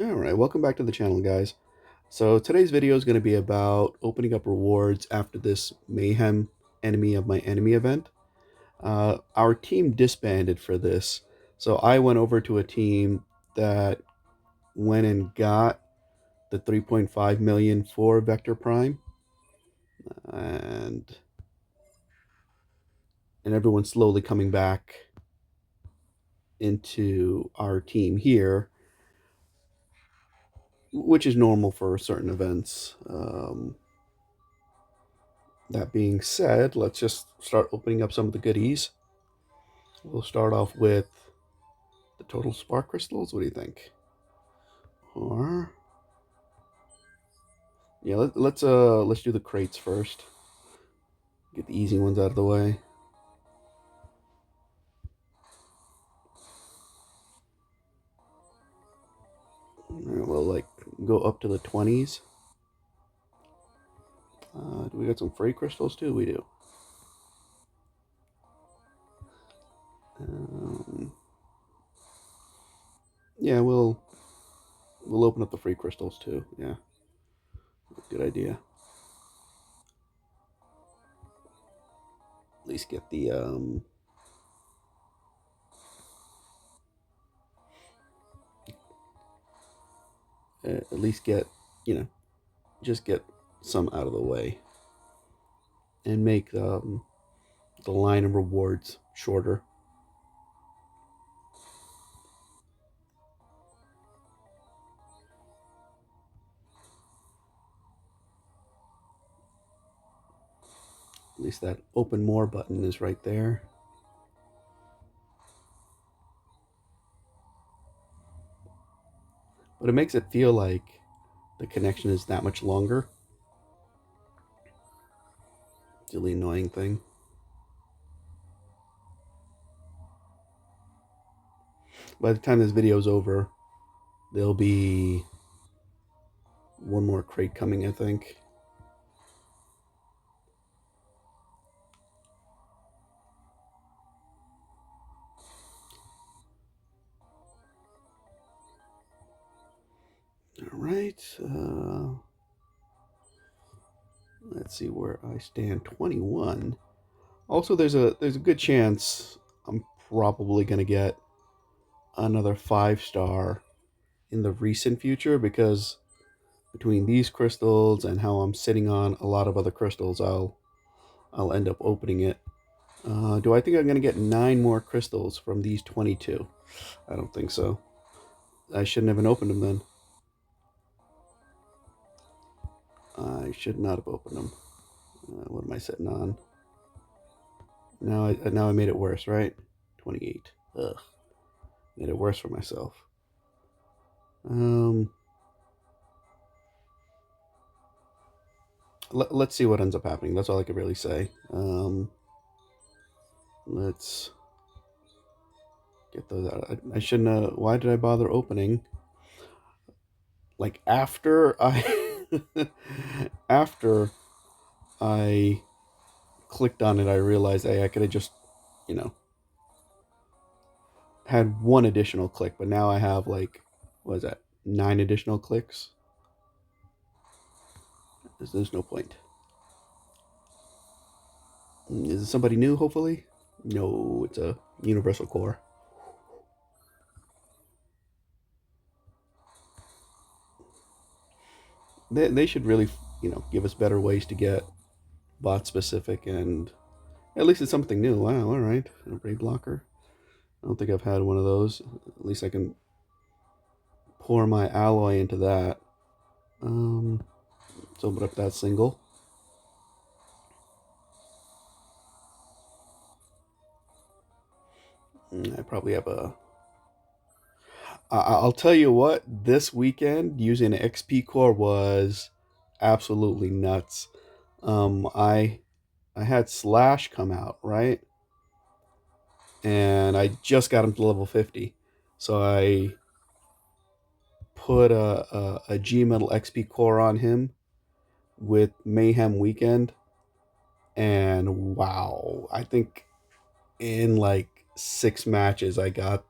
Alright, welcome back to the channel, guys. So today's video is going to be about opening up rewards after this Mayhem Enemy of My Enemy event. Our team disbanded for this, so I went over to a team that went and got the 3.5 million for Vector Prime, and everyone's slowly coming back into our team here, which is normal for certain events. That being said, let's just start opening up some of the goodies. We'll start off with the total spark crystals. What do you think? Or yeah, let's do the crates first. Get the easy ones out of the way. Alright, we'll like go up to the 20s. Do we got some free crystals too? We do. Yeah, we'll open up the free crystals too. Yeah, good idea. At least get the at least get, just get some out of the way and make the line of rewards shorter. At least that open more button is right there. But it makes it feel like the connection is that much longer. It's a really annoying thing. By the time this video is over, there'll be one more crate coming, I think. All right. Let's see where I stand. 21. Also, there's a good chance I'm probably gonna get another 5-star in the recent future, because between these crystals and how I'm sitting on a lot of other crystals, I'll end up opening it. Do I think I'm gonna get 9 more crystals from these 22? I don't think so. I shouldn't have opened them then. I should not have opened them. What am I sitting on? Now I made it worse, right? 28. Ugh. Made it worse for myself. Let's see what ends up happening. That's all I could really say. Let's get those out. I shouldn't have. Why did I bother opening? Like after I after I clicked on it, I realized, hey, I could have just, had one additional click, but now I have like, what is that, 9 additional clicks? There's no point. Is it somebody new, hopefully? No, it's a universal core. They should really, give us better ways to get bot specific, and at least it's something new. Wow, all right. A braid blocker. I don't think I've had one of those. At least I can pour my alloy into that. Let's open up that single. I probably have a... I'll tell you what, this weekend using an XP core was absolutely nuts. I had Slash come out, right? And I just got him to level 50. So I put a G Metal XP core on him with Mayhem Weekend. And wow, I think in like 6 matches, I got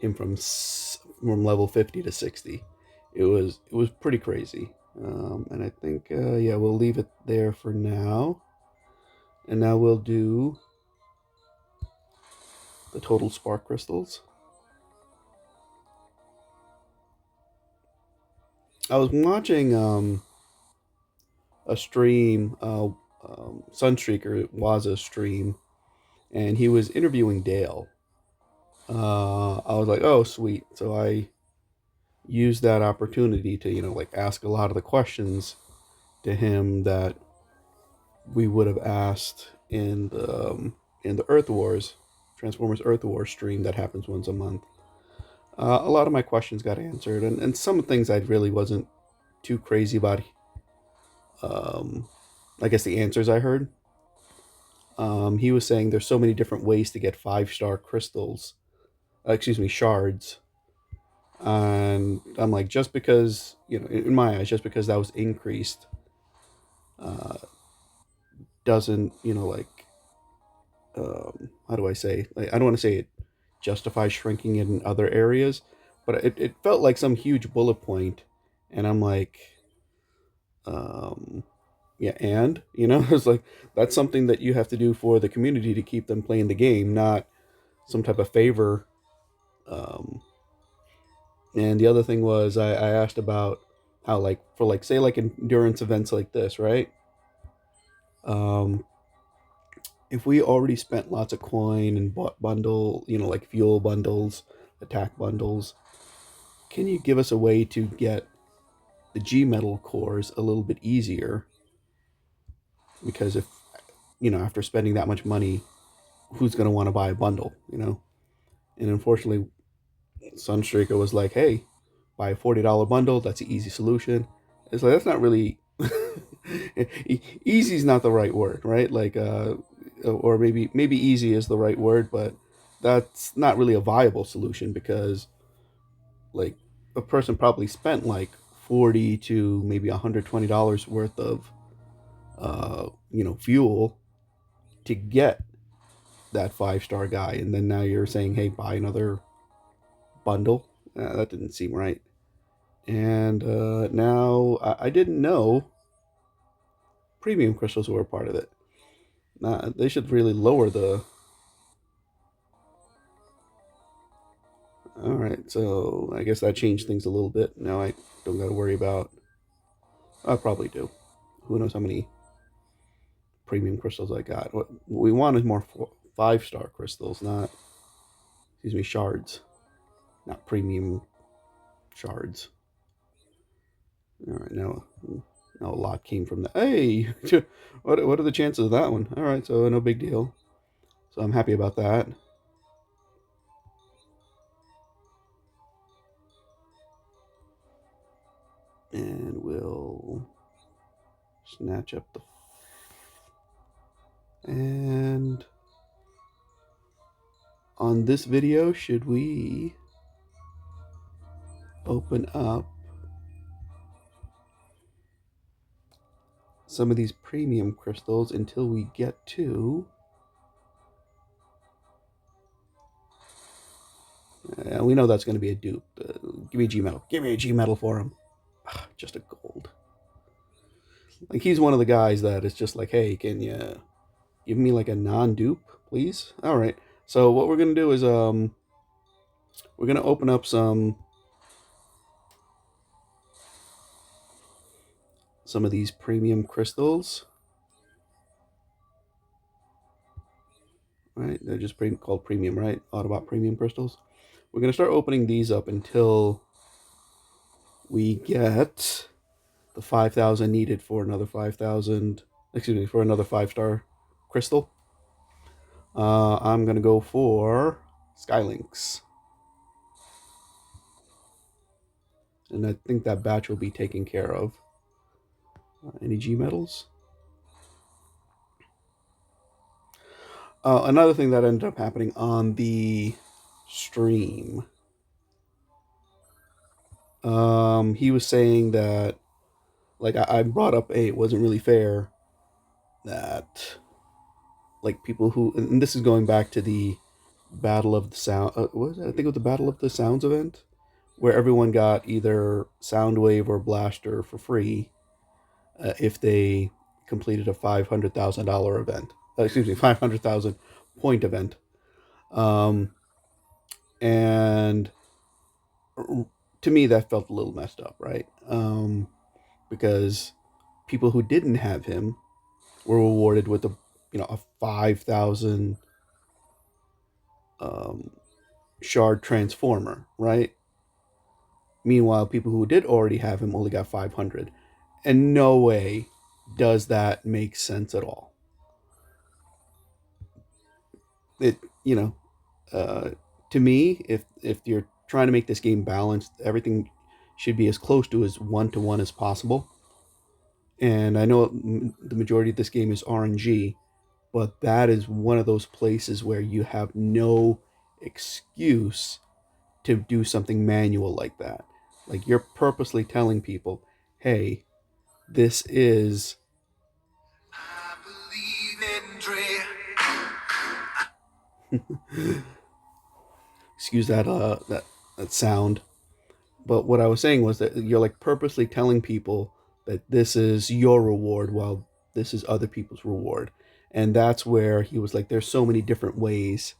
him from from level 50 to 60. It was pretty crazy. And I think yeah, we'll leave it there for now. And now we'll do the total spark crystals. I was watching a stream, Sunstreaker Waza stream, and he was interviewing Dale. I was like, oh, sweet. So I used that opportunity to, like ask a lot of the questions to him that we would have asked in the Earth Wars, Transformers Earth Wars stream that happens once a month. A lot of my questions got answered, and some things I really wasn't too crazy about. Um, I guess the answers I heard. He was saying there's so many different ways to get 5-star crystals. Excuse me, shards. And I'm like, just because in my eyes, just because that was increased, uh, doesn't like how do I say? Like, I don't want to say it justifies shrinking it in other areas, but it felt like some huge bullet point, and I'm like, um, yeah, and it's like that's something that you have to do for the community to keep them playing the game, not some type of favor. Um, and the other thing was I asked about how like for like say like endurance events like this, right? Um, if we already spent lots of coin and bought bundle, like fuel bundles, attack bundles, can you give us a way to get the G metal cores a little bit easier? Because if after spending that much money, who's going to want to buy a bundle? And unfortunately, Sunstreaker was like, "Hey, buy a $40 bundle. That's an easy solution." It's like that's not really easy is not the right word, right? Like, or maybe easy is the right word, but that's not really a viable solution because like a person probably spent like 40 to maybe $120 worth of fuel to get that 5-star guy, and then now you're saying, hey, buy another bundle. That didn't seem right. And now I didn't know premium crystals were a part of it. They should really lower the. All right, so I guess that changed things a little bit. Now I don't got to worry about. I probably do. Who knows how many premium crystals I got? What we want is more 5-star crystals, not excuse me shards, not premium shards. All right, now a lot came from that. Hey, what are the chances of that one? All right, so no big deal. So I'm happy about that. And we'll snatch up the and on this video, should we open up some of these premium crystals until we get to we know that's going to be a dupe. Give me a G metal. Give me a G metal for him. Just a gold. Like he's one of the guys that is just like, hey, can you give me like a non-dupe, please? All right. So what we're gonna do is we're gonna open up some of these premium crystals. Right? They're just called premium, right? Autobot premium crystals. We're gonna start opening these up until we get the 5,000 needed for another 5,000. Excuse me, for another 5-star crystal. I'm gonna go for Skylinks, and I think that batch will be taken care of. Any G metals? Another thing that ended up happening on the stream, he was saying that, like, I brought up it wasn't really fair that, like, people who, and this is going back to the Battle of the Sound, what was it? I think it was the Battle of the Sounds event, where everyone got either Soundwave or Blaster for free if they completed a $500,000 event. Excuse me, 500,000 point event. Um, and to me, that felt a little messed up, right? Because people who didn't have him were rewarded with a 5,000 um, shard transformer, right? Meanwhile, people who did already have him only got 500. And no way does that make sense at all. It, you know, uh, to me, if you're trying to make this game balanced, everything should be as close to as 1-to-1 as possible. And I know the majority of this game is RNG, but that is one of those places where you have no excuse to do something manual like that. Like you're purposely telling people, hey, this is excuse that sound. But what I was saying was that you're like purposely telling people that this is your reward while this is other people's reward. And that's where he was like, there's so many different ways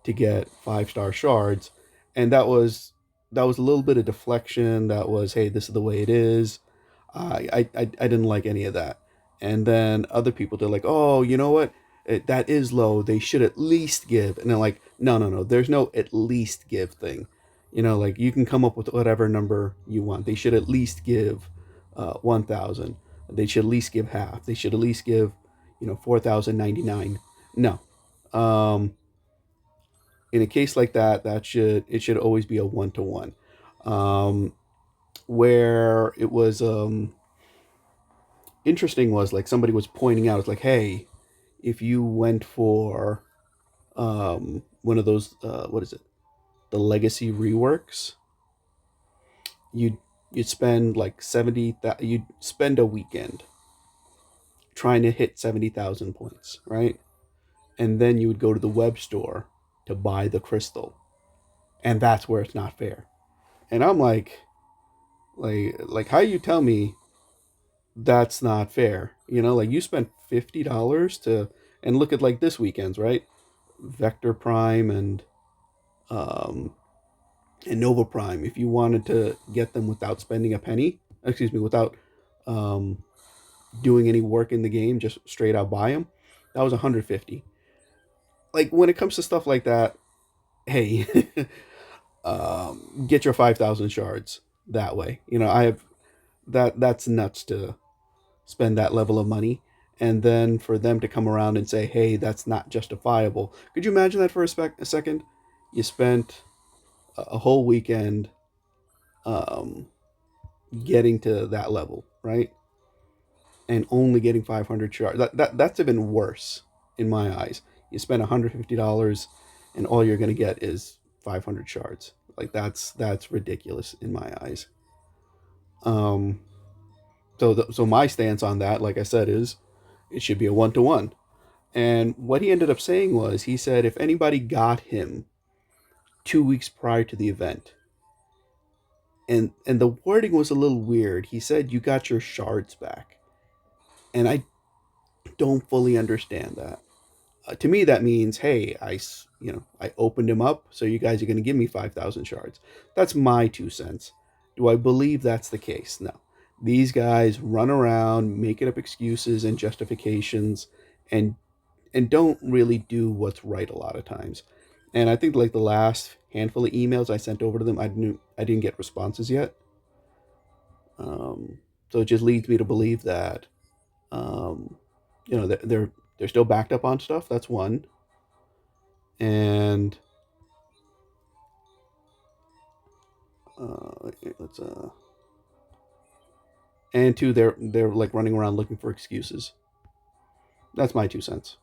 to get 5-star shards. And that was a little bit of deflection. That was, hey, this is the way it is. I didn't like any of that. And then other people, they're like, oh, you know what? That is low. They should at least give. And they're like, no, no, no. There's no at least give thing. Like you can come up with whatever number you want. They should at least give 1,000. They should at least give half. They should at least give 4,099. No. Um, in a case like that, it should always be a 1-to-1. Um, where it was interesting was like somebody was pointing out, it's like, hey, if you went for one of those, what is it, the legacy reworks, you'd you'd spend like 70, you'd spend a weekend trying to hit 70,000 points, right? And then you would go to the web store to buy the crystal, and that's where it's not fair. And I'm like how you tell me that's not fair? Like you spent $50 to, and look at like this weekend's, right? Vector Prime um and Nova Prime. If you wanted to get them without spending a penny, excuse me, without um doing any work in the game, just straight out buy them, that was 150. Like when it comes to stuff like that, hey, get your 5,000 shards that way. I have that's nuts to spend that level of money, and then for them to come around and say, hey, that's not justifiable. Could you imagine that for a second? You spent a whole weekend um, getting to that level, right? And only getting 500 shards. That's even worse in my eyes. You spend $150 and all you're going to get is 500 shards. Like that's ridiculous in my eyes. Um, so my stance on that, like I said, is it should be a 1-to-1. And what he ended up saying was, he said if anybody got him 2 weeks prior to the event, and the wording was a little weird. He said you got your shards back, and I don't fully understand that. To me, that means, hey, I opened him up, so you guys are going to give me 5,000 shards. That's my 2 cents. Do I believe that's the case? No. These guys run around making up excuses and justifications, and don't really do what's right a lot of times. And I think like the last handful of emails I sent over to them, I didn't get responses yet. So it just leads me to believe that um, they're still backed up on stuff. That's one, and let's and two, they're like running around looking for excuses. That's my 2 cents.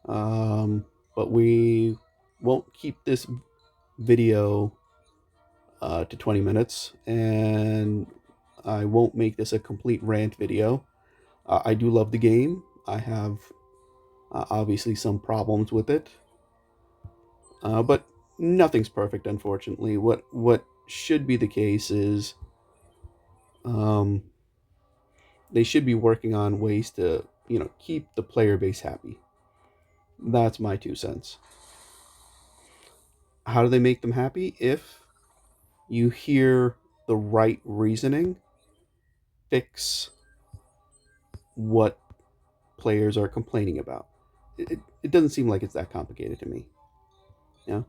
Um, but we won't keep this video to 20 minutes, and I won't make this a complete rant video. I do love the game. I have obviously some problems with it, but nothing's perfect, unfortunately. What should be the case is um, they should be working on ways to keep the player base happy. That's my 2 cents. How do they make them happy? If you hear the right reasoning, fix what players are complaining about. It doesn't seem like it's that complicated to me. Yeah.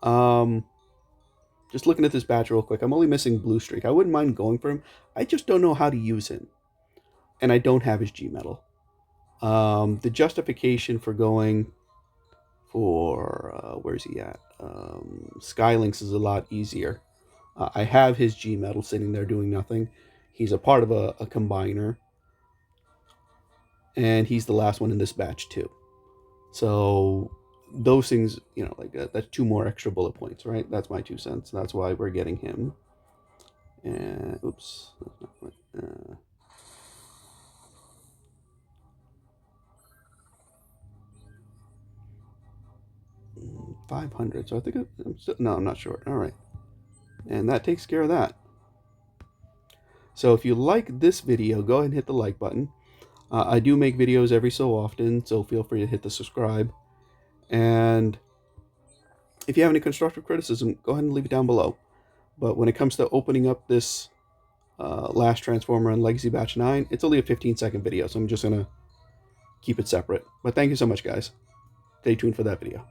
Um, just looking at this batch real quick, I'm only missing Blue Streak. I wouldn't mind going for him. I just don't know how to use him, and I don't have his G metal. The justification for going for where's he at? Skylinks is a lot easier. I have his G metal sitting there doing nothing. He's a part of a combiner, and he's the last one in this batch too. So those things, like that's 2 more extra bullet points, right? That's my 2 cents. That's why we're getting him. And oops, 500. So I think I'm still, no, I'm not sure. All right, and that takes care of that. So if you like this video, go ahead and hit the like button. I do make videos every so often, so feel free to hit the subscribe. And if you have any constructive criticism, go ahead and leave it down below. But when it comes to opening up this last Transformer in Legacy Batch 9, it's only a 15-second video, so I'm just going to keep it separate. But thank you so much, guys. Stay tuned for that video.